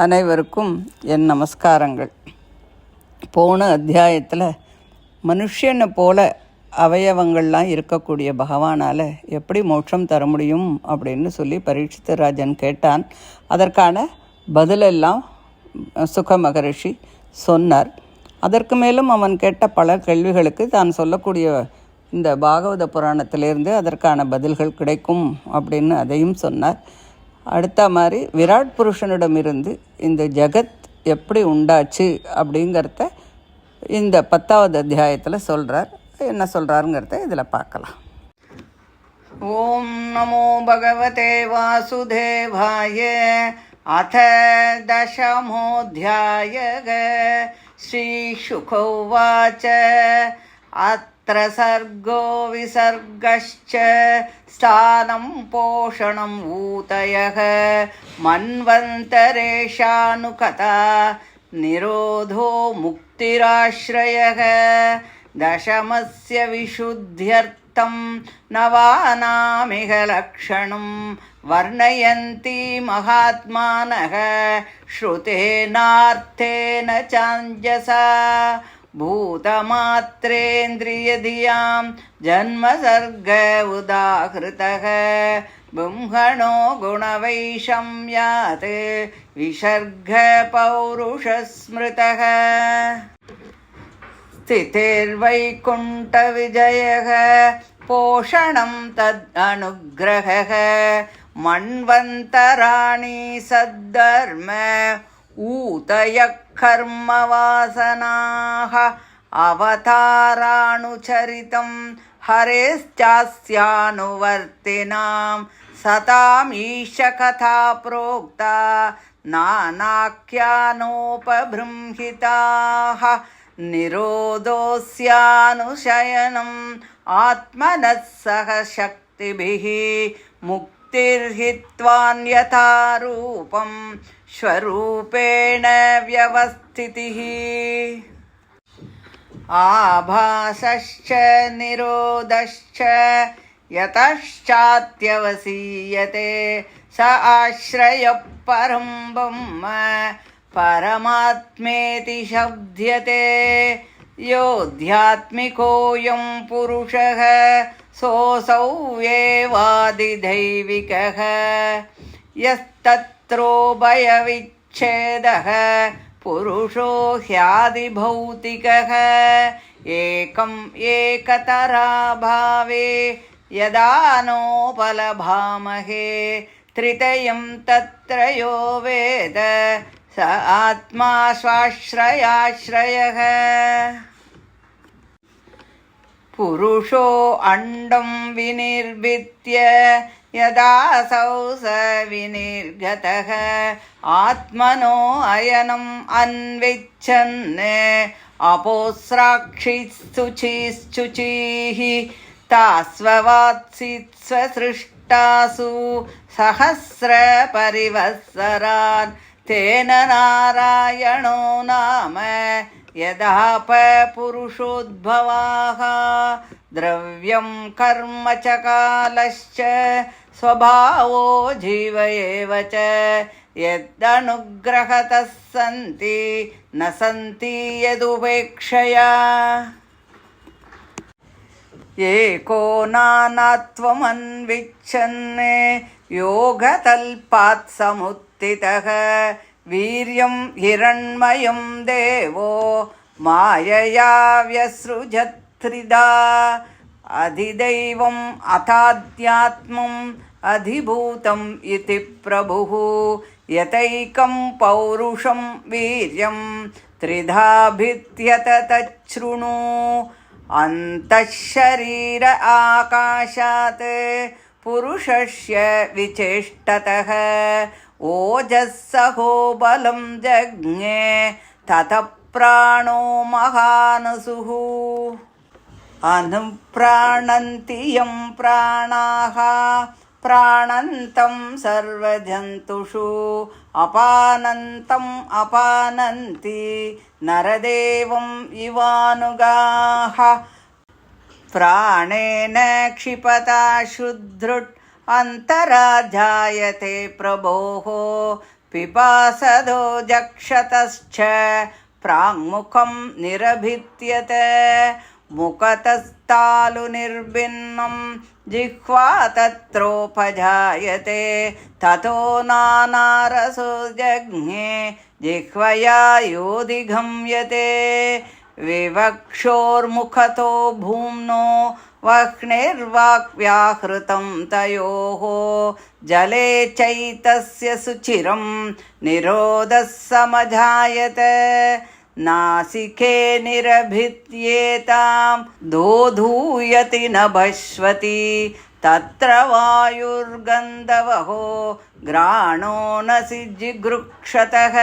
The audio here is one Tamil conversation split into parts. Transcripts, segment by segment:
அனைவருக்கும் என் நமஸ்காரங்கள். போன அத்தியாயத்தில் மனுஷனை போல அவயவங்கள்லாம் இருக்கக்கூடிய பகவானால் எப்படி மோட்சம் தர முடியும் அப்படின்னு சொல்லி பரீட்சித்த ராஜன் கேட்டான். அதற்கான பதிலெல்லாம் சுக மகரிஷி சொன்னார். அதற்கு மேலும் அவன் கேட்ட பல கேள்விகளுக்கு தான் சொல்லக்கூடிய இந்த பாகவத புராணத்திலேருந்து அதற்கான பதில்கள் கிடைக்கும் அப்படின்னு அதையும் சொன்னார். அடுத்த மாதிரி விராட் புருஷனிடமிருந்து இந்த ஜகத் எப்படி உண்டாச்சு அப்படிங்கிறத இந்த 10வது அத்தியாயத்தில் சொல்கிறார். என்ன சொல்கிறாருங்கிறத இதில் பார்க்கலாம். ஓம் நமோ பகவதே வாசுதேவாய. அத தசமோऽध्यायः. ஸ்ரீசுகோவாச்ச. அத்ர சர்கோ விசர்கश्च ஸ்தானம் போஷணம் ஊதயः மன்வந்தரேஷானுகதா நிரோதோ முக்திராஸ்ரயः. தசமஸ்ய விசுத்யர்த்தம் நவானாமிக லக்ஷணம் வர்ணயந்தி மகாத்மானः ஸ்ருதேனார்த்தேன சாஞ்சசா. பூதமாத்ரேந்திரியதியாம் ஜன்மசர்க உதாஹிருதः பிம்ஹணோ குணவைஷம்யாத் விசர்க பௌருஷஸ்மிருதः. ஸ்திதிர்வைகுண்டவிஜயः போஷணம் தத் அனுக்ரஹः மன்வந்தராணி சத்தர்ம ஊதயக் கர்மவாசனாः அவதாராணுச்சரிதம் ஹரேஸ்சாஸ்யானுவர்த்தினாம் சதாமீஷ கதா ப்ரோக்தா நானாக்யானோபபிரும்ஹிதாः. நிரோதோஸ்யானுஷயனம் ஆத்மனः சக சக்திபிः முக்திர்ஹித்வான்யதா ரூபம் ஸ்வரூபேண வியவஸ்திதிः. ஆபாசश्च நிரோதश्च யதश्சாத்யவசீயதே ச ஆஸ்ரயः பரம் பிரம்ம பரமாத்மேதி சப்த்யதே. யோத்யாத்மிகோயம் புருஷः சோऽசௌ ஏவாதிதைவிகः யஸ்தத்ரோபயவிच्छேதः புருஷோ ஹ்யாதிபௌதிகः. ஏகம் ஏகதராபாவே யதா நோபலபாமஹே த்ரிதயம் தத்ரயோ வேத ச ஆத்மா ஸ்வாஸ்ரயாஸ்ரயः. புருஷோ அண்டம் விநிர்பித்ய யதாசௌ ச விநிர்கதः ஆத்மனோ அயனம் அன்விச்சன் அபோஸ்ராக்ஷிஸ்சுச்சிஸ்சுச்சீः தாஸ்வவாத்சித்ஸ்வசிருஷ்டாசு சஹஸ்ர பரிவத்சரான் தேன நாராயணோ நாம யதாப புருஷோத்பவாः. திரவ்யம் கர்ம ச காலश्च ஸ்வபாவோ ஜீவ ஏவ ச யதனுக்ரஹதः சந்தி ந சந்தி யதுபேக்ஷயா. ஏகோ நானாத்வமன்விச்சன் யோகதல்பாத் சமுத்திதः வீர்யம் ஹிரண்மயம் தேவோ மாயயா வியஸ்ருஜத்ரிதா. அதிதைவம் அதாத்யாத்மம் அதிபூதம் இதி பிரபுः யதைகம் பௌருஷம் வீர்யம் த்ரிதா பித்யத தச்ருணு. அந்தःஷரீர ஆகாஷாத் புருஷஸ்ய விசேஷ்டதः ஓஜஸ்ஸஹோ பலம் ஜக்ஞே ததः பிராணோ மகானசுः. அனுப்ராணந்தி யம் பிராணாः பிராணந்தம் சர்வஜந்துஷு அபானந்தம் அபானந்தி நரதேவம் இவானுகாः. प्राणेन क्षिपता शुद्धृट् अन्तराजायते प्रभोः पिपासदो जक्षतश्च प्राङ्मुखं निरभित्यत मुखतस्तालुनिर्भिन्नं जिह्वा तत्रोपजायते ततो नानारसो जज्ञे जिह्वया योऽधिगम्यते विवक्षोर्मुखतो भूम्नो वह्निर्वाक्व्याहृतं तयोः जले चैतस्य सुचिरं निरोधः समजायत नासिके निरभित्येतां दोधूयति नभस्वति तत्र वायुर्गन्धवहो घ्राणो नसि जिगृक्षतः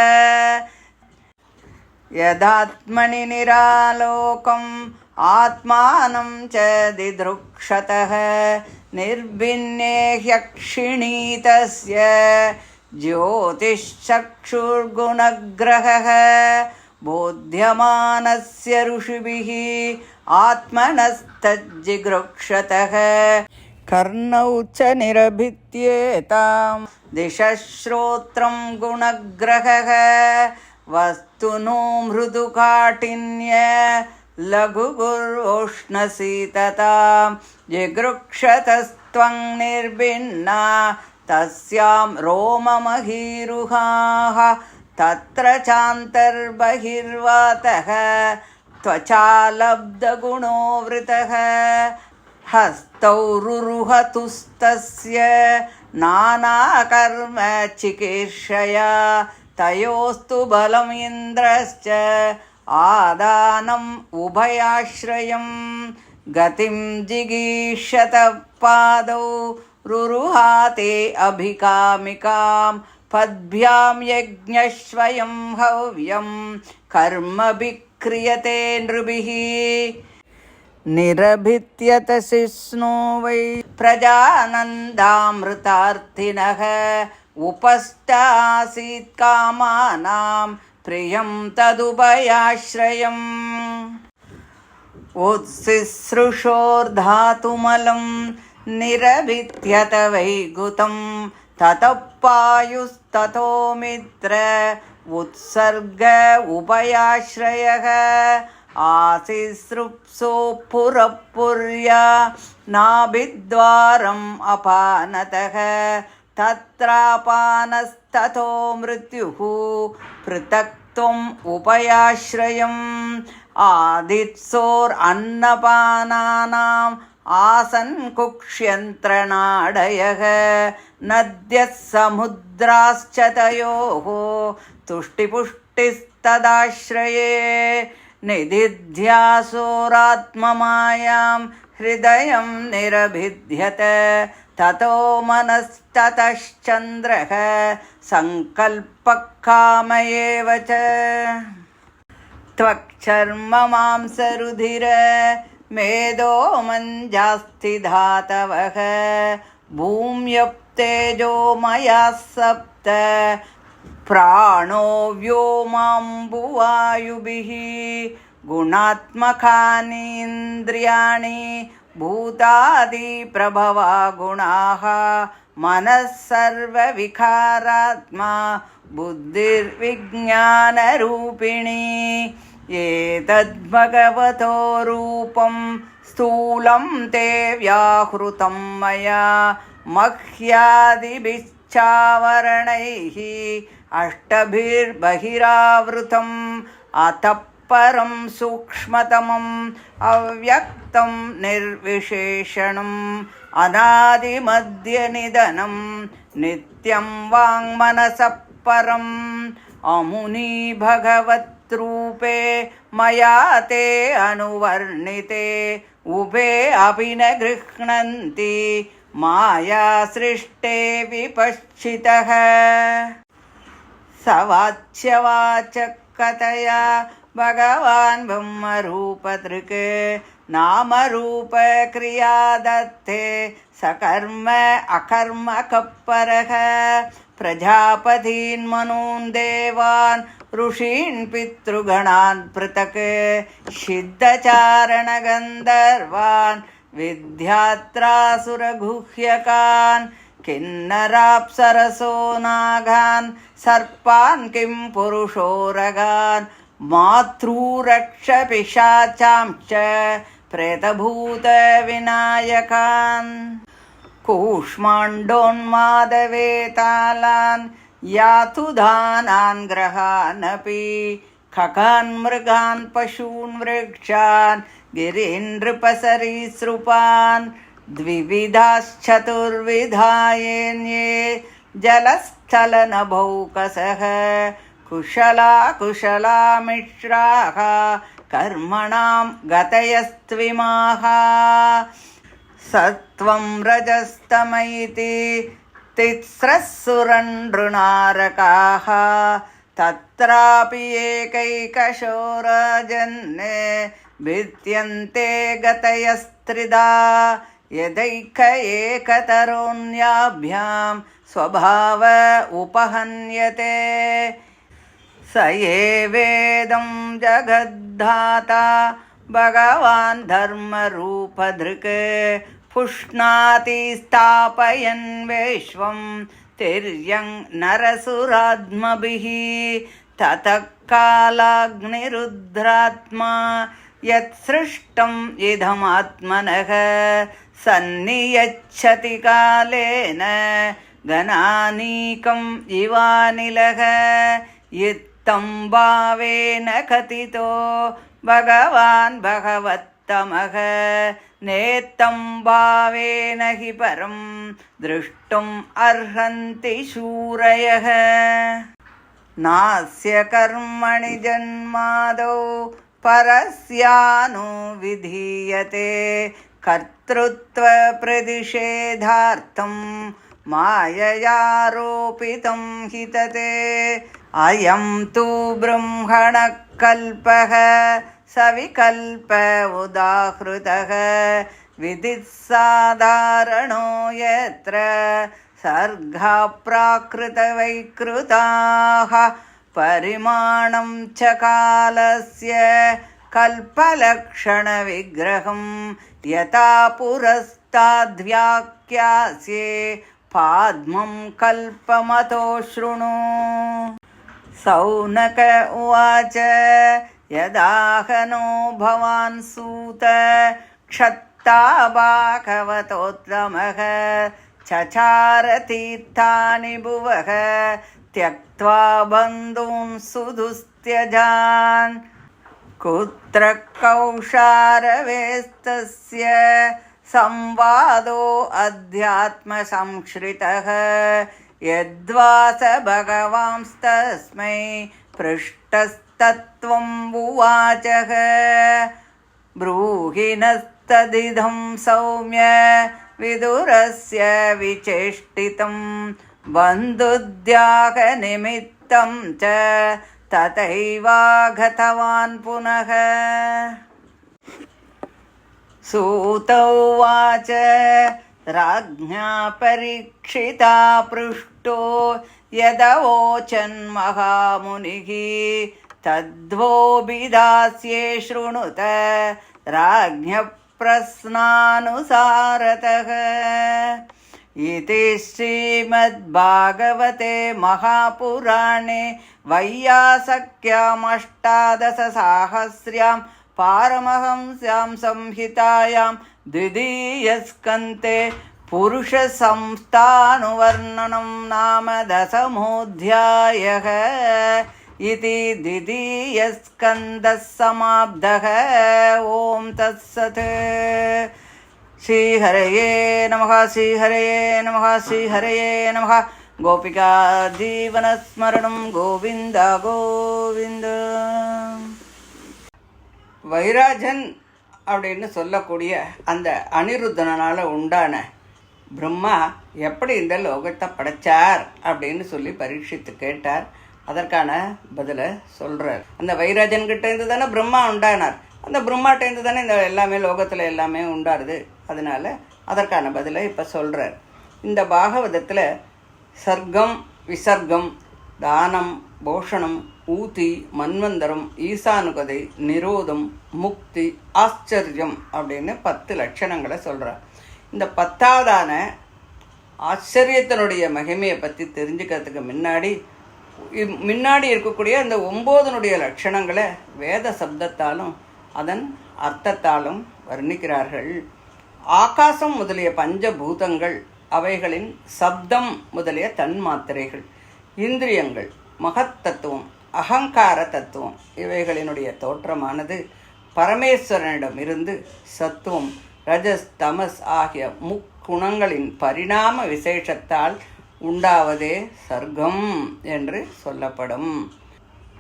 यदात्मनि निरालोकम् आत्मानं च दिदृक्षतः निर्भिन्ने ह्यक्षिणी तस्य ज्योतिश्चक्षुर्गुणग्रहः बोध्यमानस्य ऋषिभिः आत्मनस्तज्जिगृक्षतः कर्णौ च निरभित्येतां दिशः श्रोत्रं गुणग्रहः वस्तुनो मृदुकाठिन्य लघुगुरोष्णशीततां जिगृक्षतस्त्वं निर्भिन्ना तस्यां रोममहीरुहाः तत्र चान्तर्बहिर्वातः त्वचालब्धगुणो वृतः हस्तौ रुरुहतुस्तस्य नानाकर्म चिकीर्षया तयोस्तु बलम् इन्द्रश्च आदानम् उभयाश्रयं गतिं जिगीषत पादौ रुरुहाते अभिकामिकां पद्भ्यां यज्ञस्वयं हव्यं कर्मभिः क्रियते नृभिः निरभित्यतशिष्णो वै प्रजानन्दामृतार्थिनः उपस्थासीत् कामानां प्रियं तदुभयाश्रयम् उत्सिसृशोर्धातुमलं निरभित्यत वैगुतं ततः पायुस्ततो मित्र उत्सर्ग उभयाश्रयः आसिसृप्सो पुरःपुर्या नाभिद्वारम् अपानतः तत्रापानस्ततो मृत्युः पृथक्त्वम् उपयाश्रयम् आदित्सोरन्नपानानाम् आसन् कुक्ष्यन्त्रनाडयः नद्यः समुद्राश्च तयोः तुष्टिपुष्टिस्तदाश्रये निदिध्यासोरात्ममायां हृदयं निरभिद्यत ततो मनस्ततश्चन्द्रः सङ्कल्पः काम एव च त्वक्चर्म मांसरुधिर मेदो मञ्जास्ति धातवः भूम्यप्तेजोमयाः सप्त प्राणो व्योमाम्बुवायुभिः गुणात्मकानि इन्द्रियाणि भूतादिप्रभवा गुणाः मनः सर्वविकारात्मा बुद्धिर्विज्ञानरूपिणी एतद्भगवतो रूपं स्थूलं ते व्याहृतं मया मह्यादिभिश्चावरणैः अष्टभिर्बहिरावृतम् अतः परं सूक्ष्मतमम् अव्यक्तं निर्विशेषणम् अनादिमध्यनिधनं नित्यं वाङ्मनसः परम् अमुनी भगवद्रूपे मया ते अनुवर्णिते उभे अपि न गृह्णन्ति माया सृष्टे विपश्चितः सवाच्यवाचकतया भगवान् ब्रह्मरूपदृक् नामरूपक्रिया दत्ते सकर्म अकर्मकः प्रजापतीन् मनून् देवान् ऋषीन् पितृगणान् पृथक् सिद्धचारणगन्धर्वान् विद्यात्रासुरगुह्यकान् किन्नराप्सरसो नागान् सर्पान् किं पुरुषोरगान् मातृरक्षपिशाचांश्च प्रेतभूतविनायकान् कूष्माण्डोन्मादवेतालान् यातुधानान् ग्रहानपि खगान् मृगान् पशून् वृक्षान् गिरीन्द्रपसरीसृपान् द्विविधाश्चतुर्विधायेन्ये जलस्थलनभौकसः कुशलामिश्राः कर्मणां गतयस्त्विमाः सत्वं रजस्तमैति तिस्रः सुरनृणारकाः तत्रापि एकैकशो राजन्ने भिद्यन्ते गतयस्त्रिधा यदैक एकतरोऽन्याभ्यां स्वभाव उपहन्यते स एवेदं जगद्धाता भगवान् धर्मरूपधृक् पुष्णाति स्थापयन् विश्वं तिर्यं नरसुरात्मभिः ततः कालाग्निरुद्रात्मा यत्सृष्टम् इदमात्मनः सन्नियच्छति कालेन घनानीकम् इवानिलः इत्थं भावेन कथितो भगवान् भगवत्तमः नेत्थं भावेन हि परं द्रष्टुम् अर्हन्ति शूरयः नास्य कर्मणि जन्मादौ परस्यानुविधीयते कर्तृत्वप्रतिषेधार्थं माययारोपितं हि तते अयं तु ब्रह्मणः कल्पः सविकल्प उदाहृतः विदिः साधारणो यत्र सर्गा प्राकृतवैकृताः परिमाणं च कालस्य कल्पलक्षणविग्रहं यथा पुरस्ताद्व्याख्यास्ये पाद्मं कल्पमतो शृणु सौनक उवाच यदाहनो भवान् सूत क्षत्ता भागवतोत्तमः चचार तीर्थानि भुवः त्यक्त्वा बन्धून् सुदुस्त्यजान् कुत्र कौशारवेस्तस्य संवादो अध्यात्मसंश्रितः यद्वास भगवांस्तस्मै पृष्टस्तत्त्वम् उवाचः ब्रूहि नस्तदिदं सौम्य विदुरस्य विचेष्टितं बन्धुद्यागनिमित्तं च तथैवागतवान् पुनः सूत उवाच राज्ञा परीक्षिता पृष्टो यदवोचन्महामुनिः तद्वोऽभिधास्ये शृणुत राज्ञः प्रश्नानुसारतः इति श्रीमद्भागवते महापुराणे वैयासक्यामष्टादशसाहस्र्यां पारमहंस्यां संहितायां द्वितीयस्कन्धे पुरुषसंस्थानुवर्णनं नाम दशमोऽध्यायः इति द्वितीयस्कन्धः समाप्तः। ॐ तत्सत्। श्रीहरये नमः। श्रीहरये नमः। श्रीहरये नमः। गोपिका जीवनस्मरणं गोविन्द गोविन्द. வைராஜன் அப்படின்னு சொல்லக்கூடிய அந்த அனிருத்தனால் உண்டான பிரம்மா எப்படி இந்த லோகத்தை படைச்சார் அப்படின்னு சொல்லி பரீட்சித்து கேட்டார். அதற்கான பதிலை சொல்கிறார். அந்த வைராஜன்கிட்டேருந்து தானே பிரம்மா உண்டானார். அந்த பிரம்மாட்டேருந்து தானே இந்த எல்லாமே லோகத்தில் எல்லாமே உண்டாருது. அதனால் அதற்கான பதிலை இப்போ சொல்கிறார். இந்த பாகவதத்தில் சர்க்கம் விசர்க்கம் தானம் போஷணம் ஊதி மன்வந்தரம் ஈசானுகதை நிரோதம் முக்தி ஆச்சரியம் அப்படின்னு 10 லட்சணங்களை சொல்கிறார். இந்த 10ஆவதான ஆச்சரியத்தினுடைய மகிமையை பற்றி தெரிஞ்சுக்கிறதுக்கு முன்னாடி இருக்கக்கூடிய அந்த 9 லட்சணங்களை வேத சப்தத்தாலும் அதன் அர்த்தத்தாலும் வர்ணிக்கிறார்கள். ஆகாசம் முதலிய பஞ்சபூதங்கள், அவைகளின் சப்தம் முதலிய தன்மாத்திரைகள், இந்திரியங்கள், மகத்தத்துவம், அகங்கார தத்துவம் இவைகளினுடைய தோற்றமானது பரமேஸ்வரனிடமிருந்து சத்துவம், ரஜஸ், தமஸ் ஆகிய முக்குணங்களின் பரிணாம விசேஷத்தால் உண்டாவதே சர்க்கம் என்று சொல்லப்படும்.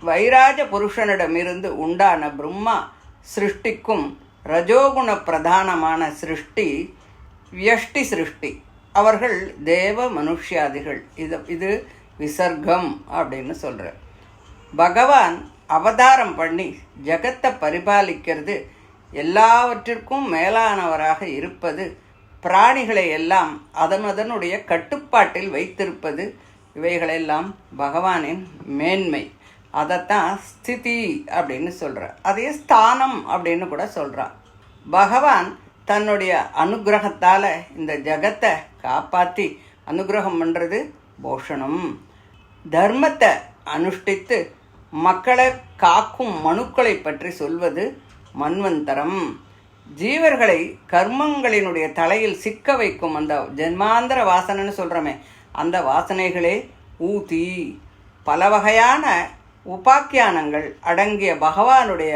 வைராஜ புருஷனிடமிருந்து உண்டான பிரம்மா சிருஷ்டிக்கும் ரஜோகுண பிரதானமான சிருஷ்டி வியஷ்டி சிருஷ்டி. அவர்கள் தேவ மனுஷ்யாதிகள். இது விசர்க்கம் அப்படின்னு சொல்கிறார். பகவான் அவதாரம் பண்ணி ஜகத்தை பரிபாலிக்கிறது, எல்லாவற்றிற்கும் மேலானவராக இருப்பது, பிராணிகளை எல்லாம் அதனுடைய கட்டுப்பாட்டில் வைத்திருப்பது, இவைகளெல்லாம் பகவானின் மேன்மை. அதைத்தான் ஸ்திதி அப்படின்னு சொல்கிறார். அதே ஸ்தானம் அப்படின்னு கூட சொல்கிறார். பகவான் தன்னுடைய அனுகிரகத்தால் இந்த ஜகத்தை காப்பாற்றி அனுகிரகம் பண்ணுறது போஷணம். தர்மத்தை அனுஷ்டித்து மக்களை காக்கும் மனுக்களை பற்றி சொல்வது மன்வந்தரம். ஜீவர்களை கர்மங்களினுடைய தலையில் சிக்க வைக்கும் அந்த ஜென்மாந்திர வாசனைன்னு சொல்கிறோமே, அந்த வாசனைகளே ஊதி. பல வகையான உபாக்கியானங்கள் அடங்கிய பகவானுடைய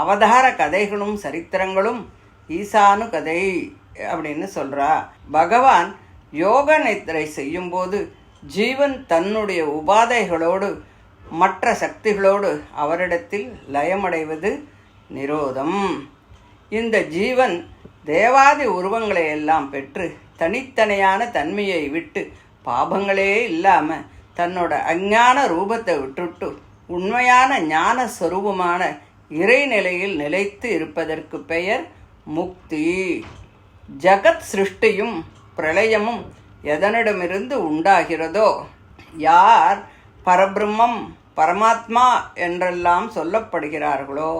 அவதார கதைகளும் சரித்திரங்களும் ஈசானு கதை அப்படின்னு சொல்கிறா. பகவான் யோக நித்திரை செய்யும்போது ஜீவன் தன்னுடைய உபாதைகளோடு மற்ற சக்திகளோடு அவரிடத்தில் லயமடைவது நிரோதம். இந்த ஜீவன் தேவாதி உருவங்களை எல்லாம் பெற்று தனித்தனியான தன்மையை விட்டு பாபங்களே இல்லாமல் தன்னோட அஞ்ஞான ரூபத்தை விட்டுட்டு உண்மையான ஞான ஸ்வரூபமான இறைநிலையில் நிலைத்து இருப்பதற்கு பெயர் முக்தி. ஜகத் சிருஷ்டியும் பிரளயமும் எதனிடமிருந்து உண்டாகிறதோ, யார் பரபிரம்மம் பரமாத்மா என்றெல்லாம் சொல்லப்படுகிறார்களோ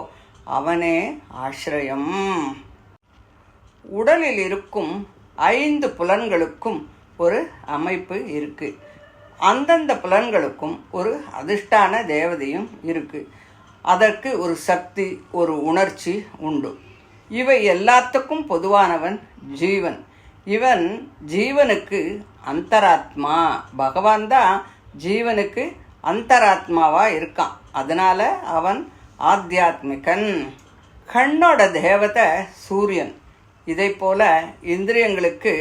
அவனே ஆசிரியம். உடலில் இருக்கும் 5 புலன்களுக்கும் ஒரு அமைப்பு இருக்குது. அந்தந்த புலன்களுக்கும் ஒரு அதிஷ்டான தேவதையும் இருக்குது. அதற்கு ஒரு சக்தி, ஒரு உணர்ச்சி உண்டு. இவை எல்லாத்துக்கும் பொதுவானவன் ஜீவன். இவன் ஜீவனுக்கு அந்தராத்மா. பகவான் தான் ஜீவனுக்கு அந்தராத்மாவாக இருக்கான். அதனால் அவன் ஆத்தியாத்மிகன். கண்ணோட தேவதை சூரியன். இதை போல் இந்திரியங்களுக்கு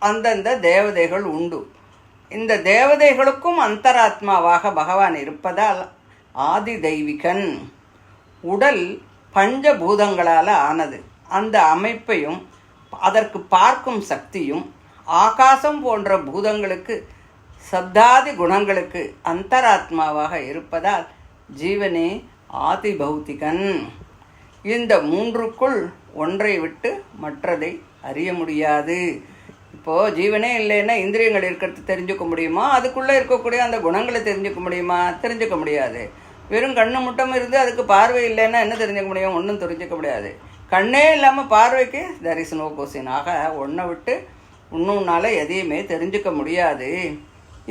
அந்தந்த தேவதைகள் உண்டு. இந்த தேவதைகளுக்கும் அந்தராத்மாவாக பகவான் இருப்பதால் ஆதி தெய்வீகன். உடல் பஞ்சபூதங்களால் ஆனது. அந்த அமைப்பையும் அதற்கு பார்க்கும் சக்தியும் ஆகாசம் போன்ற பூதங்களுக்கு சப்தாதி குணங்களுக்கு அந்தராத்மாவாக இருப்பதால் ஜீவனே ஆதி பௌத்திகன். இந்த 3க்குள் ஒன்றை விட்டு மற்றதை அறிய முடியாது. இப்போது ஜீவனே இல்லைன்னா இந்திரியங்கள் இருக்கிறது தெரிஞ்சுக்க முடியுமா? அதுக்குள்ளே இருக்கக்கூடிய அந்த குணங்களை தெரிஞ்சுக்க முடியுமா? தெரிஞ்சுக்க முடியாது. வெறும் கண்ணு முட்டம் இருந்து அதுக்கு பார்வை இல்லைன்னா என்ன தெரிஞ்சுக்க முடியும்? ஒன்றும் தெரிஞ்சுக்க முடியாது. கண்ணே இல்லாமல் பார்வைக்கு there is no question. ஆக ஒன்றை விட்டு இன்னொன்னால் எதையுமே தெரிஞ்சுக்க முடியாது.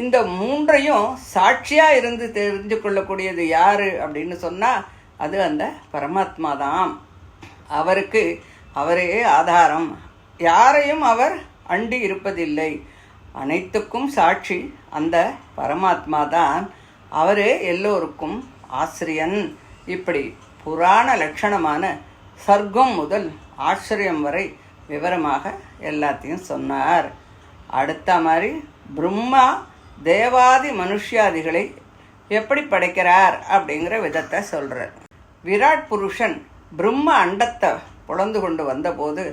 இந்த 3ஐயும் சாட்சியாக இருந்து தெரிஞ்சு கொள்ளக்கூடியது யார் அப்படின்னு சொன்னால் அது அந்த பரமாத்மா தான். அவரே ஆதாரம். யாரையும் அவர் அண்டி இருப்பதில்லை. அனைத்துக்கும் சாட்சி அந்த பரமாத்மா தான். அவரே எல்லோருக்கும் ஆசிரியன். இப்படி புராண லட்சணமான சர்க்கம் முதல் ஆச்சரியம் வரை விவரமாக எல்லாத்தையும் சொன்னார். அடுத்த மாதிரி பிரம்மா தேவாதி மனுஷ்யாதிகளை எப்படி படைக்கிறார் அப்படிங்கிற விதத்தை சொல்கிறார். விராட் புருஷன் பிரம்ம அண்டத்தை புலந்து கொண்டு வந்தபோது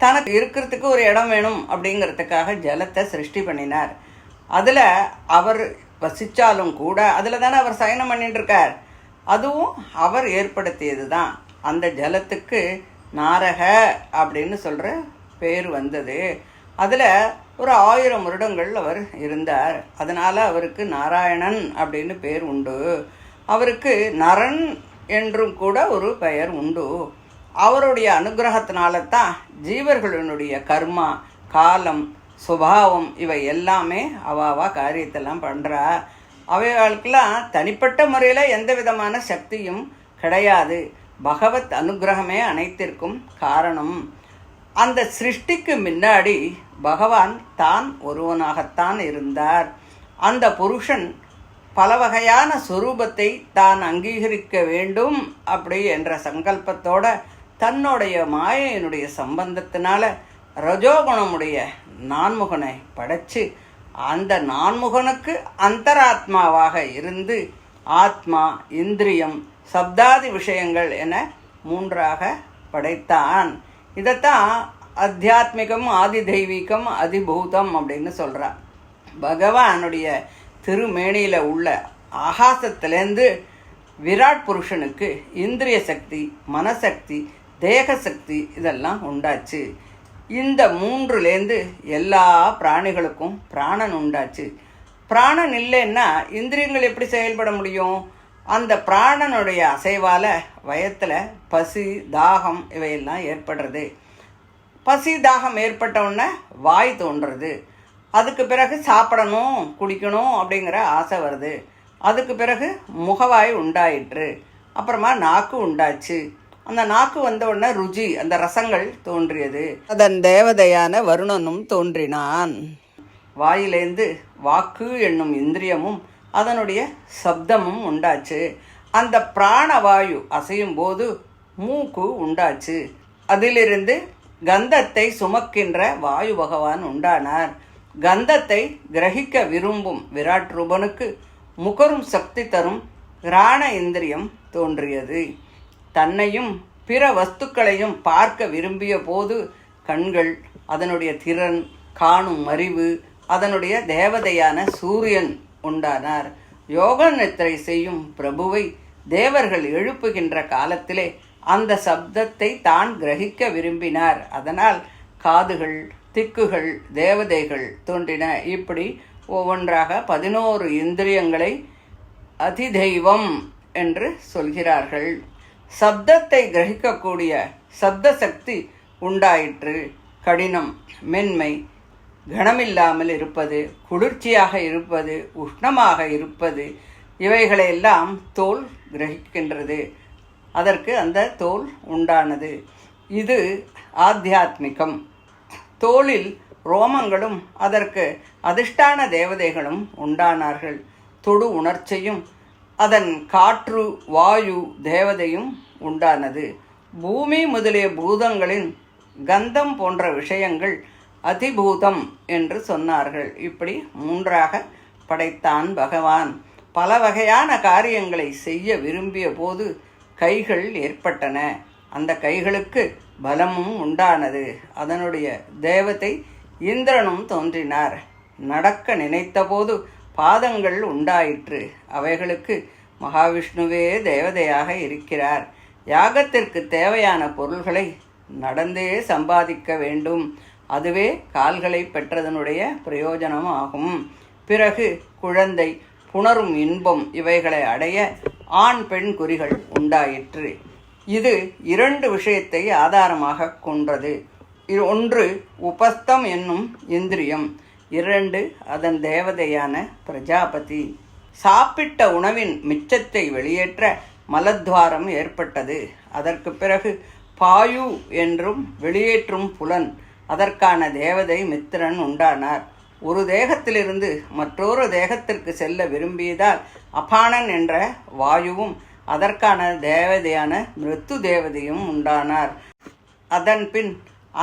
தனக்கு இருக்கிறதுக்கு ஒரு இடம் வேணும் அப்படிங்கிறதுக்காக ஜலத்தை சிருஷ்டி பண்ணினார். அதில் அவர் வசித்தாலும் கூட அதில் தானே அவர் சயனம் பண்ணிட்டுருக்கார். அதுவும் அவர் ஏற்படுத்தியது தான். அந்த ஜலத்துக்கு நாரக அப்படின்னு சொல்கிற பேர் வந்தது. அதில் ஒரு 1000 வருடங்கள் அவர் இருந்தார். அதனால் அவருக்கு நாராயணன் அப்படின்னு பேர் உண்டு. அவருக்கு நரன் என்றும் கூட ஒரு பெயர் உண்டு. அவருடைய அனுகிரகத்தினால தான் ஜீவர்களுடைய கர்மா காலம், சுபாவம் இவை எல்லாமே அவாவா காரியத்தெல்லாம் பண்ணுறா. அவைகளுக்கெல்லாம் தனிப்பட்ட முறையில் எந்த விதமான சக்தியும் கிடையாது. பகவத் அனுகிரகமே அனைத்திற்கும் காரணம். அந்த சிருஷ்டிக்கு முன்னாடி பகவான் தான் ஒருவனாகத்தான் இருந்தார். அந்த புருஷன் பல வகையான சொரூபத்தை தான் அங்கீகரிக்க வேண்டும் அப்படி என்ற சங்கல்பத்தோட தன்னுடைய மாயையினுடைய சம்பந்தத்தினால ரஜோகுணமுடைய நான்முகனை படைச்சு அந்த நான்முகனுக்கு அந்தராத்மாவாக இருந்து ஆத்மா, இந்திரியம், சப்தாதி விஷயங்கள் என மூன்றாக படைத்தான். இதைத்தான் அத்தியாத்மிகம், ஆதி தெய்வீகம், அதிபூதம் அப்படின்னு சொல்கிறான். பகவானுடைய திருமேனியில் உள்ள ஆகாசத்திலேருந்து விராட் புருஷனுக்கு இந்திரிய சக்தி, மனசக்தி, தேக சக்தி இதெல்லாம் உண்டாச்சு. இந்த மூன்றுலேருந்து எல்லா பிராணிகளுக்கும் பிராணன் உண்டாச்சு. பிராணன் இல்லைன்னா இந்திரியங்கள் எப்படி செயல்பட முடியும்? அந்த பிராணனுடைய அசைவால் வயத்தில் பசி, தாகம் இவையெல்லாம் ஏற்படுறது. பசி, தாகம் ஏற்பட்டவுடனே வாய் தோன்றுறது. அதுக்கு பிறகு சாப்பிடணும், குடிக்கணும் அப்படிங்கிற ஆசை வருது. அதுக்கு பிறகு முகவாய் உண்டாயிற்று. அப்புறமா நாக்கு உண்டாச்சு. அந்த நாக்கு வந்த உடனே ருச்சி, அந்த ரசங்கள் தோன்றியது. அதன் தேவதையான வருணனும் தோன்றினான். வாயிலேந்து வாக்கு என்னும் இந்திரியமும் அதனுடைய சப்தமும் உண்டாச்சு. அந்த பிராணவாயு அசையும் போது மூக்கு உண்டாச்சு. அதிலிருந்து கந்தத்தை சுமக்கின்ற வாயு பகவான் உண்டானார். கந்தத்தை கிரகிக்க விரும்பும் விராட் ரூபனுக்கு முகரும் சக்தி தரும் கிராண இந்திரியம் தோன்றியது. தன்னையும் பிற வஸ்துக்களையும் பார்க்க விரும்பிய போது கண்கள், அதனுடைய திறன், காணும் அறிவு, அதனுடைய தேவதையான சூரியன் உண்டானார். யோக நித்திரை செய்யும் பிரபுவை தேவர்கள் எழுப்புகின்ற காலத்திலே அந்த சப்தத்தை தான் கிரகிக்க விரும்பினார். அதனால் காதுகள், திக்குகள், தேவதைகள் தோன்றின. இப்படி ஒவ்வொன்றாக 11 இந்திரியங்களை அதிதெய்வம் என்று சொல்கிறார்கள். சப்தத்தை கிரகிக்கக்கூடிய சப்த சக்தி உண்டாயிற்று. கடினம், மென்மை, கனமில்லாமல் இருப்பது, குளிர்ச்சியாக இருப்பது, உஷ்ணமாக இருப்பது இவைகளையெல்லாம் தோல் கிரகிக்கின்றது. அதற்கு அந்த தோல் உண்டானது. இது ஆத்தியாத்மிகம். தோலில் ரோமங்களும் அதற்கு அதிஷ்டான தேவதைகளும் உண்டானார்கள். தொடு உணர்ச்சியும் அதன் காற்று, வாயு தேவதையும் உண்டானது. பூமி முதலிய பூதங்களின் கந்தம் போன்ற விஷயங்கள் அதிபூதம் என்று சொன்னார்கள். இப்படி மூன்றாக படைத்தான் பகவான். பல வகையான காரியங்களை செய்ய விரும்பிய போது கைகள் ஏற்பட்டன. அந்த கைகளுக்கு பலமும் உண்டானது. அதனுடைய தேவதை இந்திரனும் தோன்றினார். நடக்க நினைத்தபோது பாதங்கள் உண்டாயிற்று. அவைகளுக்கு மகாவிஷ்ணுவே தேவதையாக இருக்கிறார். யாகத்திற்கு தேவையான பொருள்களை நடந்தே சம்பாதிக்க வேண்டும். அதுவே கால்களை பெற்றதனுடைய பிரயோஜனம் ஆகும். பிறகு குழந்தை, புணரும் இன்பம் இவைகளை அடைய ஆண் பெண் குறிகள் உண்டாயிற்று. இது 2 விஷயத்தை ஆதாரமாக கொண்டது. ஒன்று உபஸ்தம் என்னும் இந்திரியம், 2 அதன் தேவதையான பிரஜாபதி. சாப்பிட்ட உணவின் மிச்சத்தை வெளியேற்ற மலத்வாரம் ஏற்பட்டது. அதற்கு பிறகு பாயு என்றும் வெளியேற்றும் புலன், அதற்கான தேவதை மித்திரன் உண்டானார். ஒரு தேகத்திலிருந்து மற்றொரு தேகத்திற்கு செல்ல விரும்பியதால் அபானன் என்ற வாயுவும் அதற்கான தேவதையான மிருத்து தேவதையும் உண்டானார். அதன் பின்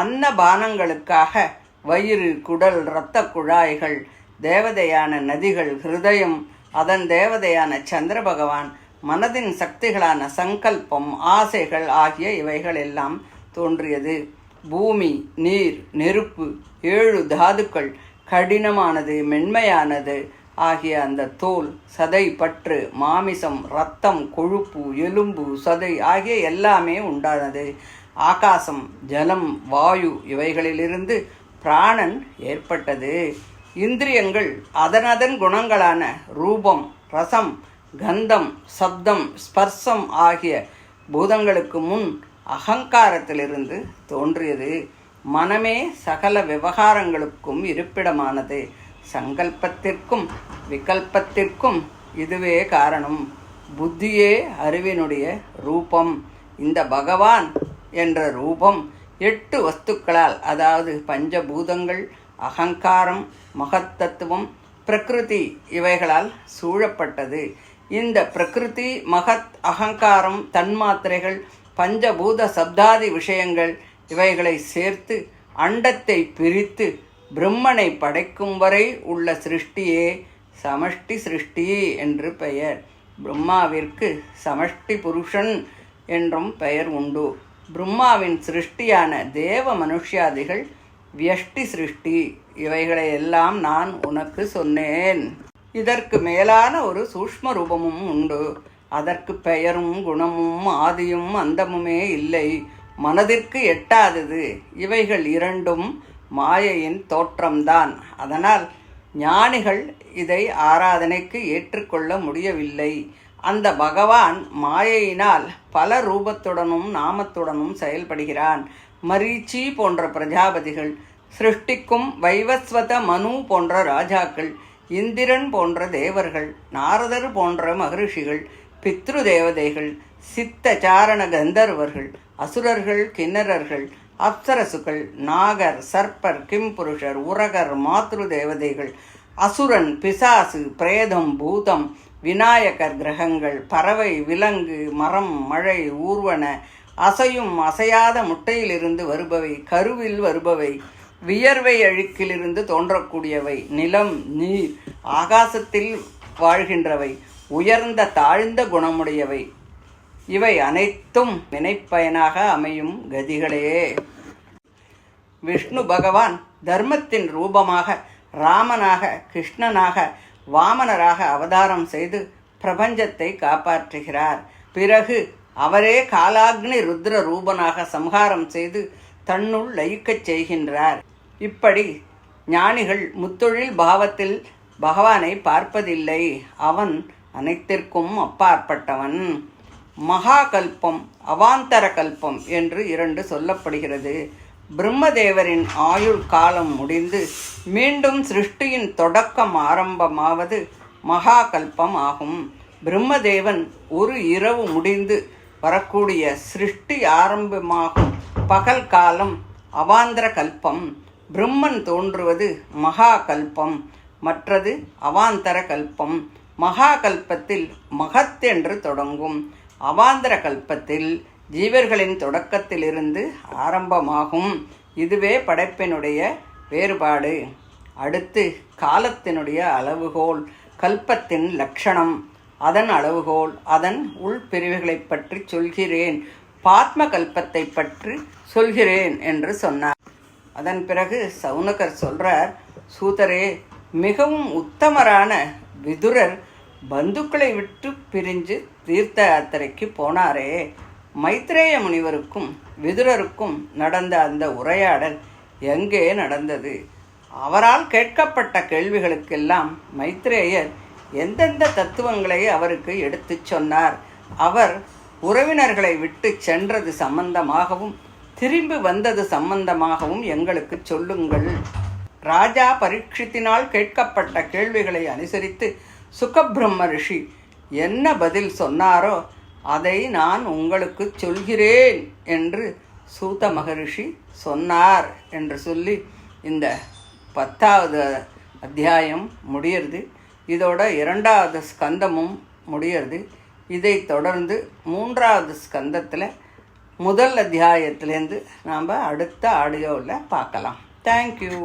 அன்னபானங்களுக்காக வயிறு, குடல், இரத்த குழாய்கள், தேவதையான நதிகள், ஹிருதயம், அதன் தேவதையான சந்திர பகவான், மனதின் சக்திகளான சங்கல்பம், ஆசைகள் ஆகிய இவைகள் எல்லாம் தோன்றியது. பூமி, நீர், நெருப்பு, 7 தாதுக்கள், கடினமானது, மென்மையானது ஆகிய அந்த தோல், சதை, பற்று, மாமிசம், இரத்தம், கொழுப்பு, எலும்பு, சதை ஆகிய எல்லாமே உண்டானது. ஆகாசம், ஜலம், வாயு இவைகளிலிருந்து பிராணன் ஏற்பட்டது. இந்திரியங்கள் அதனதன் குணங்களான ரூபம், ரசம், கந்தம், சப்தம், ஸ்பர்சம் ஆகிய பூதங்களுக்கு முன் அகங்காரத்திலிருந்து தோன்றியது. மனமே சகல விவகாரங்களுக்கும் இருப்பிடமானது. சங்கல்பத்திற்கும் விகல்பத்திற்கும் இதுவே காரணம். புத்தியே அறிவினுடைய ரூபம். இந்த பகவான் என்ற ரூபம் 8 வஸ்துக்களால், அதாவது பஞ்சபூதங்கள், அகங்காரம், மகத்தத்துவம், பிரகிருதி இவைகளால் சூழப்பட்டது. இந்த பிரகிருதி, மகத், அகங்காரம், தன்மாத்திரைகள், பஞ்சபூத சப்தாதி விஷயங்கள் இவைகளை சேர்த்து அண்டத்தை பிரித்து பிரம்மனை படைக்கும் வரை உள்ள சிருஷ்டியே சமஷ்டி சிருஷ்டி என்று பெயர். பிரம்மாவிற்கு சமஷ்டி புருஷன் என்றும் பெயர் உண்டு. பிரம்மாவின் சிருஷ்டியான தேவ மனுஷ்யாதிகள் வியஷ்டி சிருஷ்டி. இவைகளை எல்லாம் நான் உனக்கு சொன்னேன். இதற்கு மேலான ஒரு சூஷ்ம ரூபமும் உண்டு. அதற்கு பெயரும் குணமும் ஆதியும் அந்தமுமே இல்லை. மனதிற்கு எட்டாதது. இவைகள் இரண்டும் மாயையின் தோற்றம்தான். அதனால் ஞானிகள் இதை ஆராதனைக்கு ஏற்றுக்கொள்ள முடியவில்லை. அந்த பகவான் மாயையினால் பல ரூபத்துடனும் நாமத்துடனும் செயல்படுகிறான். மரீச்சி போன்ற பிரஜாபதிகள், சிருஷ்டிக்கும் வைவஸ்வத மனு போன்ற ராஜாக்கள், இந்திரன் போன்ற தேவர்கள், நாரதர் போன்ற மகரிஷிகள், பித்ரு தேவதைகள், சித்த சாரண கந்தர்வர்கள், அசுரர்கள், கிண்ணறர்கள், அப்சரசுகள், நாகர், சர்ப்பர், கிம்புருஷர், உரகர், மாத்ரு தேவதைகள், அசுரன், பிசாசு, பிரேதம், பூதம், விநாயகர், கிரகங்கள், பறவை, விலங்கு, மரம், மழை, ஊர்வன, அசையும் அசையாத முட்டையிலிருந்து வருபவை, கருவில் வருபவை, வியர்வை அழுக்கிலிருந்து தோன்றக்கூடியவை, நிலம், நீர், ஆகாசத்தில் வாழ்கின்றவை, உயர்ந்த தாழ்ந்த குணமுடையவை, இவை அனைத்தும் வினைப்பயனாக அமையும் கதிகளே. விஷ்ணு பகவான் தர்மத்தின் ரூபமாக ராமனாக, கிருஷ்ணனாக, வாமனராக அவதாரம் செய்து பிரபஞ்சத்தை காப்பாற்றுகிறார். பிறகு அவரே காலாக்னி ருத்ர ரூபனாக சம்ஹாரம் செய்து தன்னுள் லயிக்கச் செய்கின்றார். இப்படி ஞானிகள் முத்தொழில் பாவத்தில் பகவானை பார்ப்பதில்லை. அவன் அனைத்திற்கும் அப்பாற்பட்டவன். மகாகல்பம், அவாந்தர கல்பம் என்று 2 சொல்லப்படுகிறது. பிரம்மதேவரின் ஆயுள் காலம் முடிந்து மீண்டும் சிருஷ்டியின் தொடக்கம் ஆரம்பமாவது மகாகல்பம் ஆகும். பிரம்மதேவன் ஒரு இரவு முடிந்து வரக்கூடிய சிருஷ்டி ஆரம்பமாகும் பகல் காலம் அவாந்தர கல்பம். பிரம்மன் தோன்றுவது மகாகல்பம், மற்றது அவாந்தர கல்பம். மகாகல்பத்தில் மகத் என்று தொடங்கும். அவாந்தர கல்பத்தில் ஜீவர்களின் தொடக்கத்திலிருந்து ஆரம்பமாகும். இதுவே படைப்பினுடைய வேறுபாடு. அடுத்து காலத்தினுடைய அளவுகோல், கல்பத்தின் லட்சணம், அதன் அளவுகோல், அதன் உள்பிரிவுகளை பற்றி சொல்கிறேன், பாத்ம கல்பத்தை பற்றி சொல்கிறேன் என்று சொன்னார். அதன் பிறகு சவுனகர் சொல்றார், சூதரே, மிகவும் உத்தமரான விதுரர் பந்துக்களை விட்டு பிரிஞ்சு தீர்த்த யாத்திரைக்கு போனாரே, மைத்ரேய முனிவருக்கும் விதுரருக்கும் நடந்த அந்த உரையாடல் எங்கே நடந்தது? அவரால் கேட்கப்பட்ட கேள்விகளுக்கெல்லாம் மைத்ரேயர் எந்தெந்த தத்துவங்களை அவருக்கு எடுத்து சொன்னார்? அவர் உறவினர்களை விட்டு சென்றது சம்பந்தமாகவும் திரும்பி வந்தது சம்பந்தமாகவும் எங்களுக்கு சொல்லுங்கள். ராஜா பரீட்சித்தினால் கேட்கப்பட்ட கேள்விகளை அனுசரித்து சுகபிரம்ம ரிஷி என்ன பதில் சொன்னாரோ அதை நான் உங்களுக்கு சொல்கிறேன் என்று சூத மகரிஷி சொன்னார் என்று சொல்லி இந்த 10வது அத்தியாயம் முடியறது. இதோட 2வது ஸ்கந்தமும் முடியறது. இதை தொடர்ந்து 3வது ஸ்கந்தத்தில் முதல் அத்தியாயத்திலேருந்து நாம் அடுத்த ஆடியோவில் பார்க்கலாம். தேங்க்யூ.